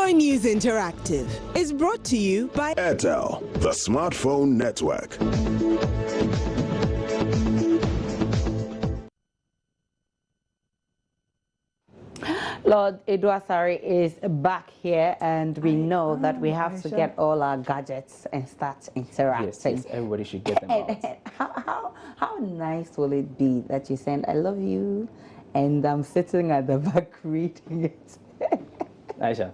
Joy News Interactive is brought to you by Airtel, the smartphone network. Lord Asare is back here, and we know that we have to get all our gadgets and start interacting. Yes, everybody should get them out. How nice will it be that you send "I love you," and I'm sitting at the back reading it? Aisha,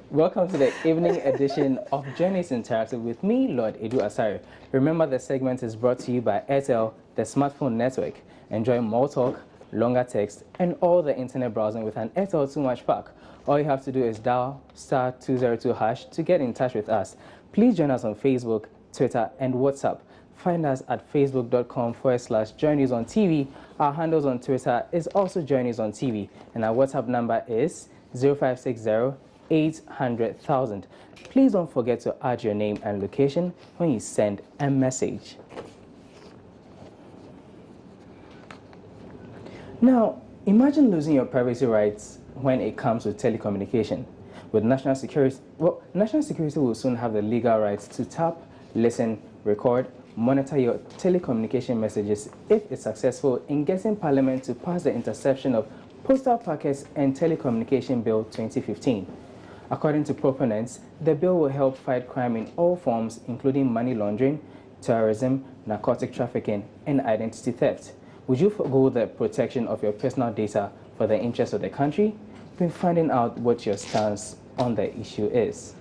welcome to the evening edition of Journeys Interactive with me, Lord Asare. Remember, the segment is brought to you by Airtel, the smartphone network. Enjoy more talk, longer text, and all the internet browsing with an Airtel 2 Much pack. All you have to do is dial *202# to get in touch with us. Please join us on Facebook, Twitter, and WhatsApp. Find us at facebook.com/JourneysOnTV. Our handles on Twitter is also Journeys on TV, and our WhatsApp number is 0560-800,000. Please don't forget to add your name and location when you send a message. Now, imagine losing your privacy rights when it comes to telecommunication. With national security, national security will soon have the legal rights to tap, listen, record, monitor your telecommunication messages if it's successful in getting Parliament to pass the Interception of Postal Packets and Telecommunication Bill 2015. According to proponents, the bill will help fight crime in all forms, including money laundering, terrorism, narcotic trafficking, and identity theft. Would you forgo the protection of your personal data for the interest of the country? We're finding out what your stance on the issue is.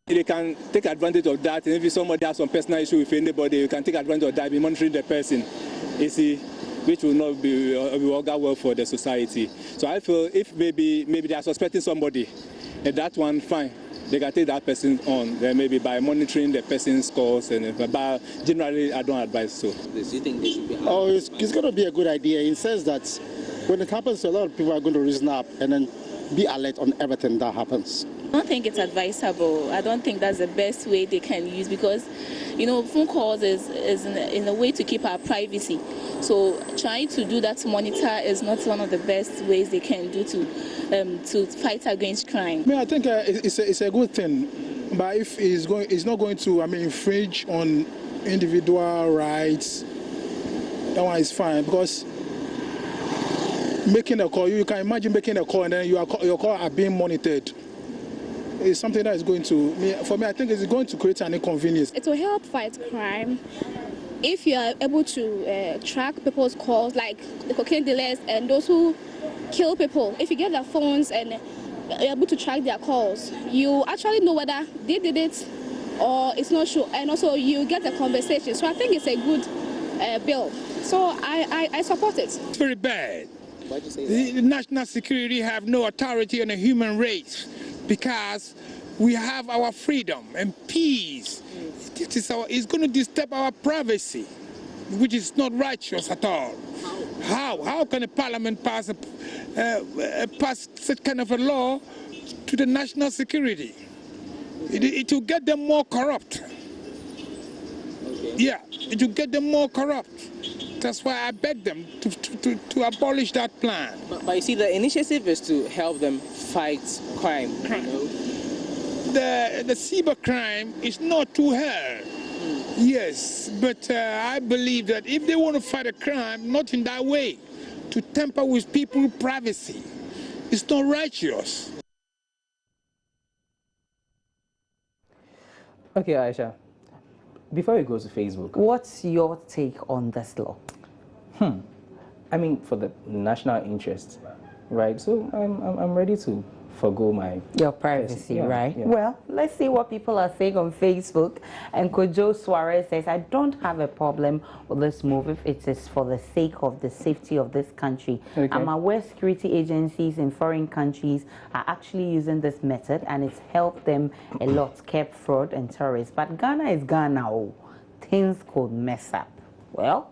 You can take advantage of that, and if somebody has some personal issue with anybody, you can take advantage of that, be monitoring the person, you see, which will not be work well for the society. So I feel if maybe they are suspecting somebody, and that one, fine, they can take that person on, maybe by monitoring the person's calls, and but generally I don't advise so. Do you think they should be? Oh, it's going to be a good idea. It says that when it happens, a lot of people are going to reason up and then be alert on everything that happens. I don't think it's advisable. I don't think that's the best way they can use, because, you know, phone calls is in a way to keep our privacy. So trying to do that to monitor is not one of the best ways they can do to fight against crime. I mean, I think it's a good thing, but if it's not going to, infringe on individual rights, that one is fine, because making a call, you can imagine making a call and then your call are being monitored. It's something that is going to, for me, I think it's going to create an inconvenience. It will help fight crime if you are able to track people's calls, like the cocaine dealers and those who kill people. If you get their phones and you're able to track their calls, you actually know whether they did it or it's not sure, and also you get a conversation. So I think it's a good bill. So I support it. It's very bad. Why'd you say that? The national security have no authority on the human race, because we have our freedom and peace. It's going to disturb our privacy, which is not righteous at all. How can a parliament pass such kind of a law to the national security? It will get them more corrupt. Okay. Yeah, it will get them more corrupt. That's why I beg them to abolish that plan. But you see, the initiative is to help them fight crime. You know? The cybercrime is not to her. Yes, but I believe that if they want to fight a crime, not in that way, to tamper with people's privacy, it's not righteous. Okay, Aisha, before we go to Facebook, What's your take on this law? I mean, for the national interest, right? So I'm ready to forgo your privacy, yeah, right? Yeah. Well, let's see what people are saying on Facebook. And Kojo Suarez says, I don't have a problem with this move if it is for the sake of the safety of this country. Okay. I'm aware security agencies in foreign countries are actually using this method, and it's helped them a lot, curb fraud and terrorists. But Ghana is Ghana. Oh, things could mess up. Well,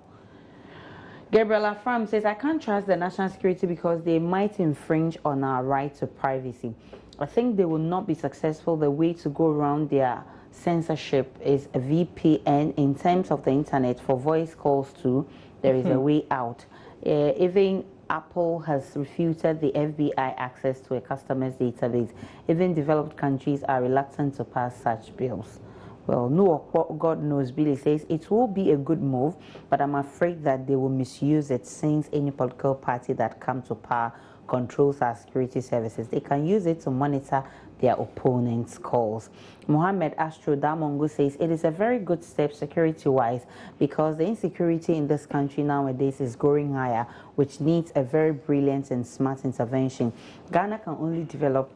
Gabriela Fram says, I can't trust the national security because they might infringe on our right to privacy. I think they will not be successful. The way to go around their censorship is a VPN. In terms of the internet, for voice calls too, there is a way out. Even Apple has refuted the FBI access to a customer's database. Even developed countries are reluctant to pass such bills. Well, no, God knows, Billy says it will be a good move, but I'm afraid that they will misuse it since any political party that comes to power controls our security services. They can use it to monitor their opponents' calls. Mohammed Astro Damongo says it is a very good step security-wise because the insecurity in this country nowadays is growing higher, which needs a very brilliant and smart intervention. Ghana can only develop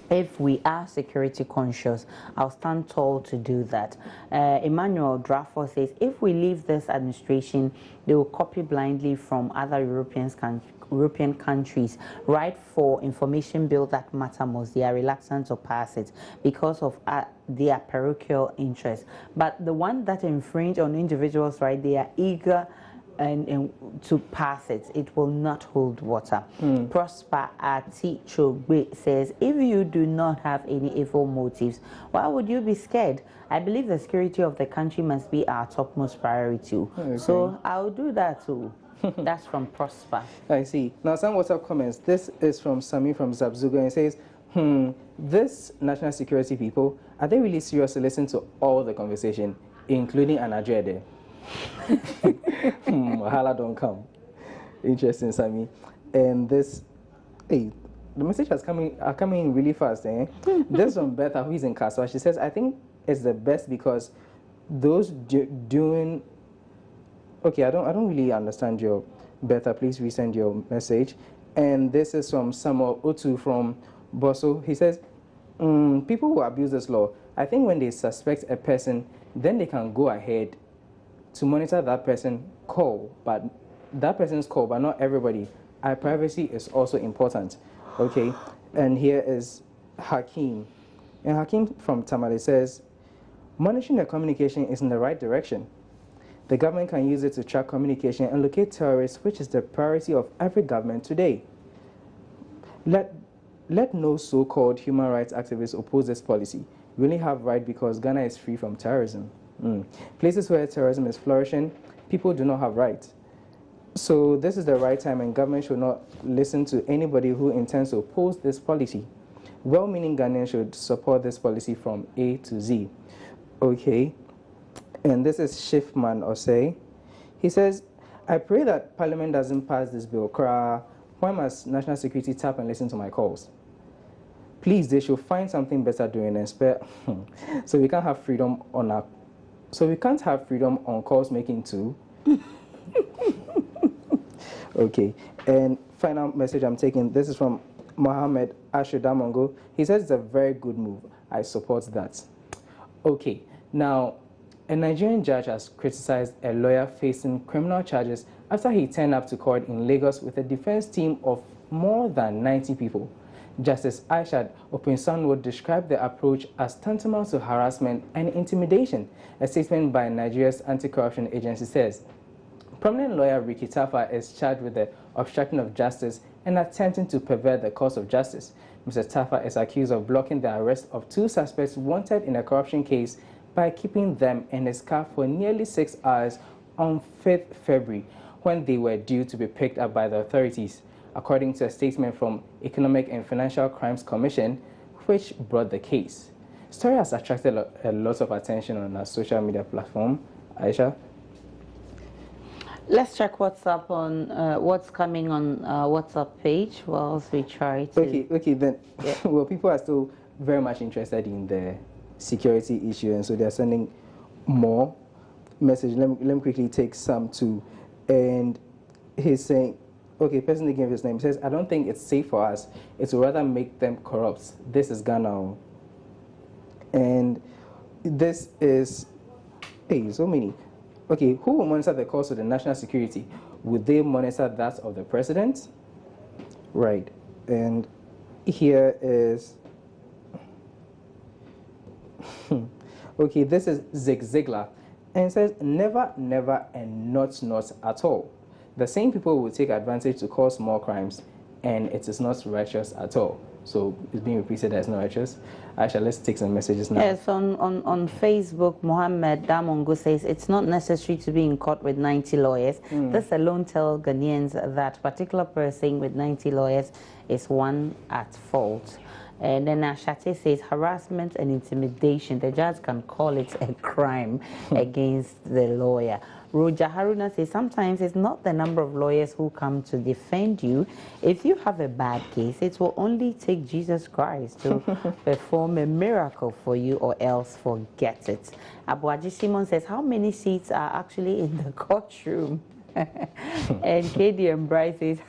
if we are security conscious. I'll stand tall to do that. Emmanuel Drafo says, if we leave this administration, they will copy blindly from other European countries, right, for information bill that matter most. They are reluctant to pass it because of their parochial interests. But the one that infringe on individuals' right, they are eager and to pass it. It will not hold water. Prosper Atichogbe says, if you do not have any evil motives, why would you be scared? I believe the security of the country must be our topmost priority. Okay. So I'll do that too. That's from Prosper. I see. Now some WhatsApp comments. This is from Sami from Zabzugo and says, this national security people, are they really serious to listen to all the conversation, including Anadrede? Wahala don't come. Interesting, Sami. And this, hey, the message are coming in really fast. This from Betha, who is in Kaswa. She says, I think it's the best because those doing. Okay, I don't really understand your Betha. Please resend your message. And this is from Samuel Otu from Bosso. He says, people who abuse this law, I think when they suspect a person, then they can go ahead to monitor that person's call, but not everybody. Our privacy is also important. Okay, and here is Hakeem. And Hakeem from Tamale says, monitoring the communication is in the right direction. The government can use it to track communication and locate terrorists, which is the priority of every government today. Let no so-called human rights activists oppose this policy. We only have right because Ghana is free from terrorism. Places where terrorism is flourishing, people do not have rights. So this is the right time, and government should not listen to anybody who intends to oppose this policy. Well-meaning Ghanaians should support this policy from A to Z. Okay, and this is Shiftman Osei. He says, I pray that Parliament doesn't pass this bill. Why must national security tap and listen to my calls? Please, they should find something better doing and spare. So we can't have freedom on our. So we can't have freedom on calls making too. Okay, and final message I'm taking. This is from Mohammed Ashudamongo. He says it's a very good move. I support that. Okay, now a Nigerian judge has criticized a lawyer facing criminal charges after he turned up to court in Lagos with a defense team of more than 90 people. Justice Aishad Opinsanwo described the approach as tantamount to harassment and intimidation. A statement by Nigeria's anti-corruption agency says, prominent lawyer Ricky Tafa is charged with the obstruction of justice and attempting to pervert the course of justice. Mr. Tafa is accused of blocking the arrest of 2 suspects wanted in a corruption case by keeping them in his car for nearly 6 hours on 5th February when they were due to be picked up by the authorities, according to a statement from Economic and Financial Crimes Commission, which brought the case. The story has attracted a lot of attention on our social media platform. Aisha? Let's check what's up on what's coming on WhatsApp page whilst we try to. Okay, then. Yeah. Well, people are still very much interested in the security issue, and so they're sending more messages. Let me quickly take some too. And he's saying, okay, person that gave his name says, I don't think it's safe for us. It's rather make them corrupt. This is Ghana. And this is, hey, so many. Okay, who will monitor the cost of the national security? Would they monitor that of the president? Right. And here is, okay, this is Zig Ziglar. And it says, never, never, and not at all. The same people will take advantage to cause more crimes, and it is not righteous at all. so it's being repeated as not righteous. Aisha, let's take some messages now. Yes, on Facebook, Mohammed Damongo says it's not necessary to be in court with 90 lawyers. This alone tells Ghanaians that particular person with 90 lawyers is one at fault. And then Ashate says harassment and intimidation, the judge can call it a crime against the lawyer. Roja Haruna says sometimes it's not the number of lawyers who come to defend you. If you have a bad case, it will only take Jesus Christ to perform a miracle for you, or else forget it. Abuaji Simon says how many seats are actually in the courtroom? And KD and Bryce says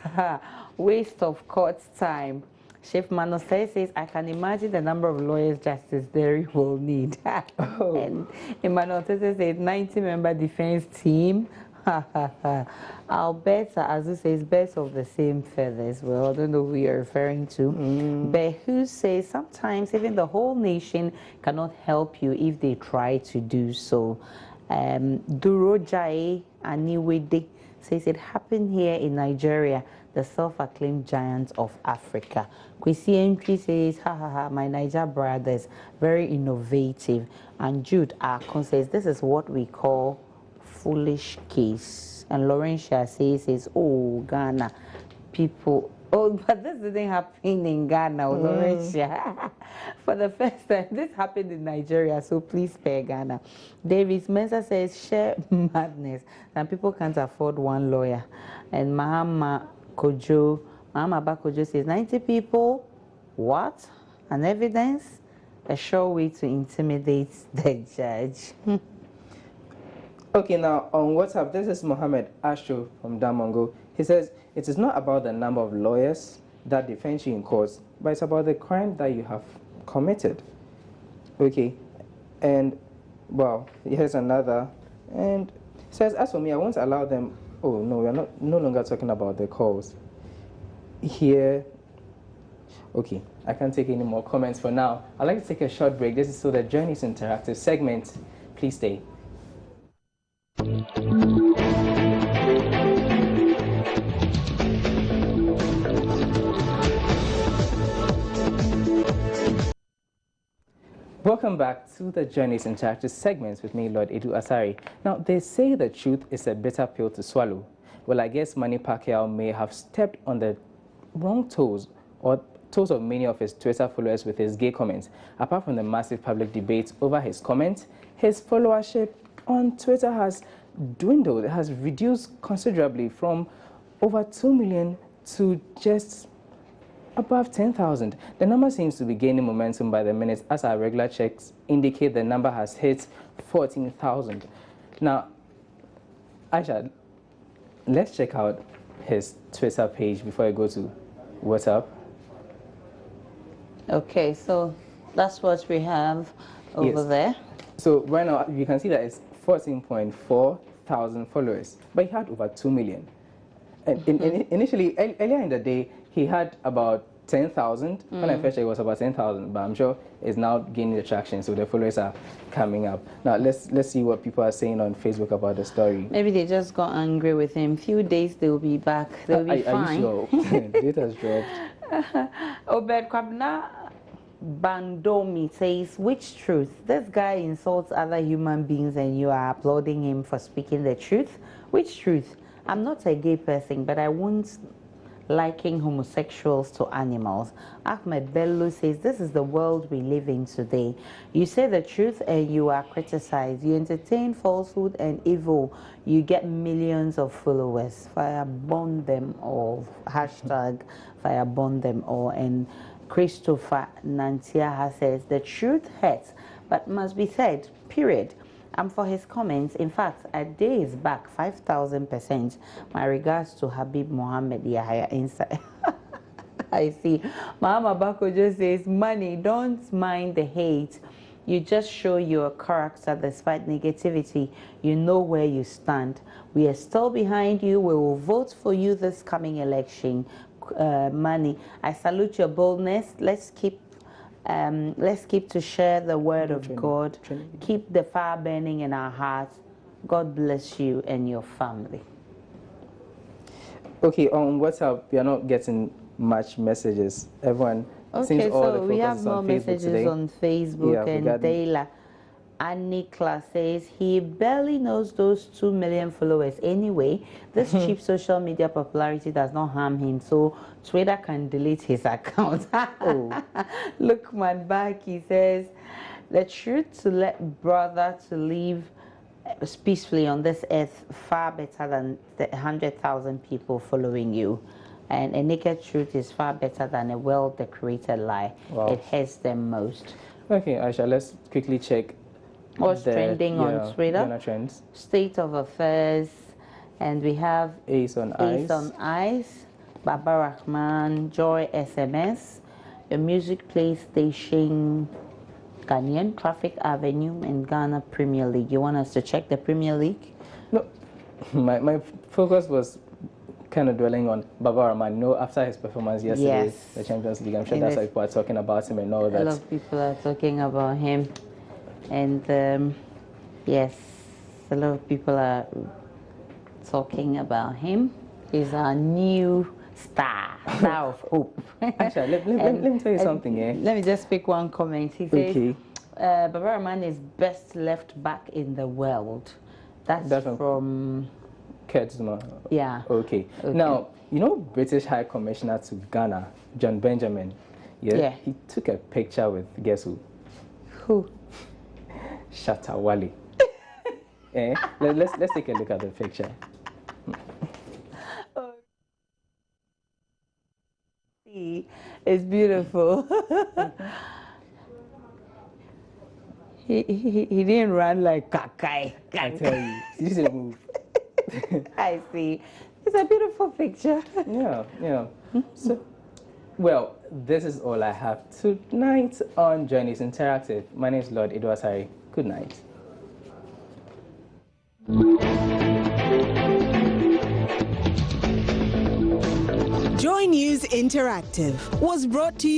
waste of court time. Chef Manosei says, I can imagine the number of lawyers Justice Derry will need. And Emmanuel Tete says, 90-member defense team. Alberta Azu says, birds of the same feathers. Well, I don't know who you're referring to. Behu says, sometimes even the whole nation cannot help you if they try to do so. Durojai Aniwede says, it happened here in Nigeria, the self-acclaimed giants of Africa. Kwesi Entry says, my Niger brothers, very innovative. And Jude Akon says, this is what we call foolish case. And Laurentia says, oh, Ghana, people, oh, but this didn't happen in Ghana, Laurentia. For the first time, this happened in Nigeria, so please spare Ghana. Davis Mensah says, share madness, and people can't afford one lawyer. And Mahama Bakojo says, 90 people, what? An evidence? A sure way to intimidate the judge. Okay, now on WhatsApp, this is Mohammed Asho from Damongo. He says, it is not about the number of lawyers that defend you in courts, but it's about the crime that you have committed. Okay, and well, here's another, and says, as for me, I won't allow them. Oh no, we're no longer talking about the calls here. Okay, I can't take any more comments for now. I'd like to take a short break. This is so the Journey's interactive segment. Please stay. Welcome back to the Journey's interactive segments with me, Lord Edu Asare. Now, they say the truth is a bitter pill to swallow. Well, I guess Manny Pacquiao may have stepped on the wrong toes or toes of many of his Twitter followers with his gay comments. Apart from the massive public debate over his comments, his followership on Twitter has dwindled. It has reduced considerably from over 2 million to just above 10,000. The number seems to be gaining momentum by the minute as our regular checks indicate the number has hit 14,000. Now, Aisha, let's check out his Twitter page before I go to WhatsApp. Okay, so that's what we have over there. So right now you can see that it's 14.4 thousand followers, but he had over 2 million. And initially, earlier in the day, he had about 10,000. When I first checked, it was about 10,000, but I'm sure it's now gaining the traction, so the followers are coming up. Now, let's see what people are saying on Facebook about the story. Maybe they just got angry with him. Few days, they'll be back. They'll be fine. Are you sure? Data's dropped. Obed Kwabna Bandomi says, which truth? This guy insults other human beings and you are applauding him for speaking the truth? Which truth? I'm not a gay person, but I won't liken homosexuals to animals. Ahmed Bello says, this is the world we live in today. You say the truth and you are criticized. You entertain falsehood and evil. You get millions of followers. Fireburn them all. Hashtag fireburn them all. And Christopher Nantiaha says, the truth hurts, but must be said, period. For his comments, in fact, a day is back 5,000%. My regards to Habib Mohammed Yahya inside. I see. Mama Bako just says, money, don't mind the hate. You just show your character despite negativity. You know where you stand. We are still behind you. We will vote for you this coming election. Money, I salute your boldness. Let's keep to share the word of God. Keep the fire burning in our hearts. God bless you and your family. Okay, on WhatsApp, we are not getting much messages. Everyone Okay, Since all the so we focus have is more on Facebook messages today. on Facebook, Yeah, we and got- Taylor Anikla says he barely knows those 2 million followers anyway. This cheap social media popularity does not harm him, so Twitter can delete his account. Lookman Baki says the truth to let brother to live peacefully on this earth far better than the 100,000 people following you. And a naked truth is far better than a well-decorated lie. Wow. It hurts them most. Okay, Aisha, let's quickly check What's trending on Twitter? Ghana trends. State of affairs, and we have Ace on Ice. Baba Rahman, Joy SMS, a music play station, Ghanaian Traffic Avenue, and Ghana Premier League. You want us to check the Premier League? No, my focus was kind of dwelling on Baba Rahman. No, after his performance yesterday, Yes. the Champions League, I'm sure And that's why people are talking about him and all that. A lot of people are talking about him, and yes, a lot of people are talking about him. He's our new star of hope. Actually, let me tell you something, eh? Let me just pick one comment. He says, Okay. Baba Rahman is best left back in the world. That's from Kurt Zuma. Yeah. Okay. Now, you know British High Commissioner to Ghana, John Benjamin? Yeah. He took a picture with, guess who? Who? Shatawale. Eh? Let's take a look at the picture. It's beautiful. he didn't run like Kakai. I tell you, he didn't move. I see. It's a beautiful picture. Yeah. So, well, this is all I have tonight on Journeys Interactive. My name is Lord Asare. Good night. Joy News Interactive was brought to you